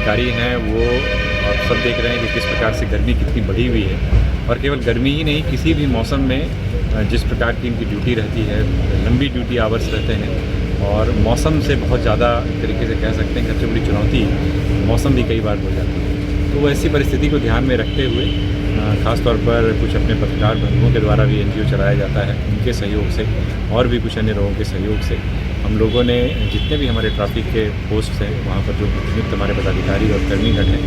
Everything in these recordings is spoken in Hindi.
पदाधिकारी हैं वो आप सब देख रहे हैं कि किस प्रकार से गर्मी कितनी बढ़ी हुई है। और केवल गर्मी ही नहीं, किसी भी मौसम में जिस प्रकार की इनकी ड्यूटी रहती है, लंबी ड्यूटी आवर्स रहते हैं और मौसम से बहुत ज़्यादा तरीके से कह सकते हैं कि सबसे बड़ी चुनौती मौसम भी कई बार हो जाती है। तो ऐसी परिस्थिति को ध्यान में रखते हुए ख़ास तौर पर कुछ अपने पत्रकार बंधुओं के द्वारा भी एनजीओ चलाया जाता है, उनके सहयोग से और भी कुछ अन्य लोगों के सहयोग से हम लोगों ने जितने भी हमारे ट्रैफिक के पोस्ट हैं वहाँ पर जो नियुक्त हमारे पदाधिकारी और कर्मीगण हैं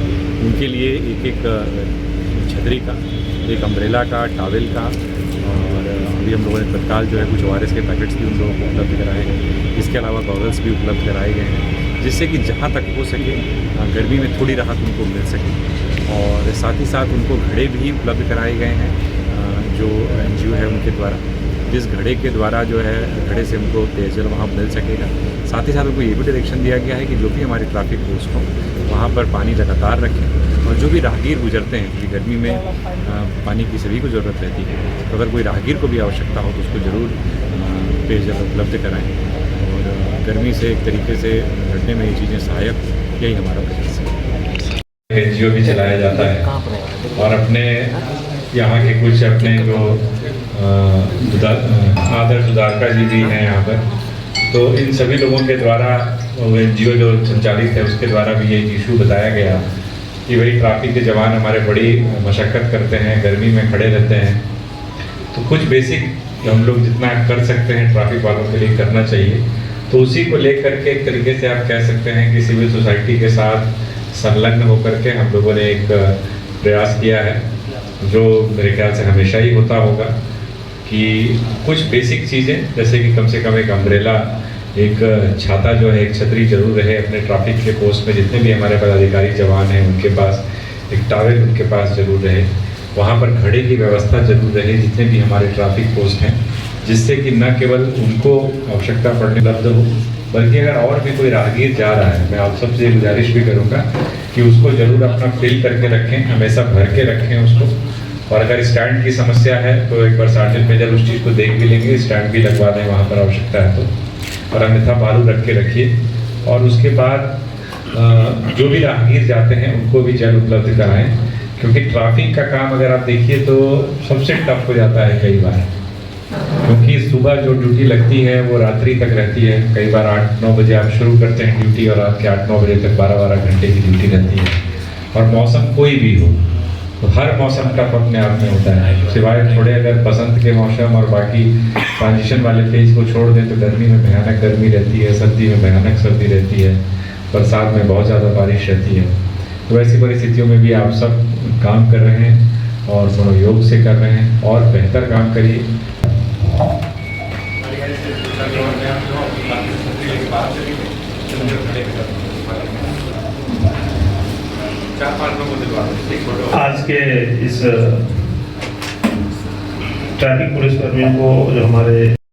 उनके लिए एक छतरी का, एक अम्ब्रेला का, टॉवेल का और अभी हम लोगों ने तत्काल जो है कुछ ORS के पैकेट्स भी उन लोगों को उपलब्ध कराए हैं। इसके अलावा गॉगल्स भी उपलब्ध कराए गए हैं जिससे कि जहाँ तक हो सके गर्मी में थोड़ी राहत उनको मिल सके। और साथ ही साथ उनको घड़े भी उपलब्ध कराए गए हैं जो एनजीओ है उनके द्वारा, जिस घड़े के द्वारा जो है घड़े से उनको पेयजल वहाँ मिल सकेगा। साथ ही साथ उनको ये भी डायरेक्शन दिया गया है कि जो भी हमारे ट्रैफिक पोस्ट हों वहाँ पर पानी लगातार रखें और जो भी राहगीर गुजरते हैं, क्योंकि गर्मी में पानी की सभी को ज़रूरत रहती है, तो अगर कोई राहगीर को भी आवश्यकता हो तो उसको ज़रूर पेयजल उपलब्ध कराएँ। और गर्मी से एक तरीके से लड़ने में ये चीज़ें सहायक, यही हमारा प्रयास है। एनजीओ भी चलाया जाता है और अपने यहाँ के कुछ अपने जो आदर्श उदारका जी भी हैं यहाँ पर, तो इन सभी लोगों के द्वारा एनजीओ जो संचालित है उसके द्वारा भी ये इशू बताया गया कि भाई ट्रैफिक के जवान हमारे बड़ी मशक्क़त करते हैं, गर्मी में खड़े रहते हैं, तो कुछ बेसिक हम लोग जितना कर सकते हैं ट्रैफिक वालों के लिए करना चाहिए। तो उसी को लेकर के एक तरीके से आप कह सकते हैं कि सिविल सोसाइटी के साथ संलग्न होकर के हम लोगों ने एक प्रयास किया है, जो मेरे ख्याल से हमेशा ही होता होगा कि कुछ बेसिक चीज़ें जैसे कि कम से कम एक अम्ब्रेला, एक छाता जो है, एक छतरी जरूर रहे अपने ट्रैफिक के पोस्ट में। जितने भी हमारे पदाधिकारी जवान हैं उनके पास एक टॉवेल उनके पास जरूर रहे, वहाँ पर घड़े की व्यवस्था जरूर रहे जितने भी हमारे ट्रैफिक पोस्ट हैं, जिससे कि न केवल उनको आवश्यकता पड़ने उपलब्ध हो, बल्कि अगर और भी कोई राहगीर जा रहा है, मैं आप सबसे गुजारिश भी करूँगा कि उसको ज़रूर अपना फिल करके रखें, हमेशा भर के रखें उसको। और अगर स्टैंड की समस्या है तो एक बार सार्जेंट मेजर उस चीज़ को देख भी लेंगे, स्टैंड भी लगवा दें वहाँ पर आवश्यकता है तो, और अन्यथा बालू रख के रखिए। और उसके बाद जो भी राहगीर जाते हैं उनको भी जल उपलब्ध कराएँ, क्योंकि ट्रैफिक का काम अगर आप देखिए तो सबसे टफ हो जाता है कई बार, क्योंकि सुबह जो ड्यूटी लगती है वो रात्रि तक रहती है। कई बार 8-9 बजे आप शुरू करते हैं ड्यूटी और रात के 8-9 बजे तक 12-12 घंटे की ड्यूटी रहती है। और मौसम कोई भी हो तो हर मौसम टफ अपने आप में होता है, सिवाय थोड़े अगर बसंत के मौसम और बाकी ट्रांजिशन वाले फेज को छोड़ दें तो गर्मी में भयानक गर्मी रहती है, सर्दी में भयानक सर्दी रहती है, बरसात में बहुत ज़्यादा बारिश रहती है। तो ऐसी परिस्थितियों में भी आप सब काम कर रहे हैं और मनोयोग से कर रहे हैं और बेहतर काम करिए। आज के इस ट्रैफिक पुलिस कर्मियों को जो हमारे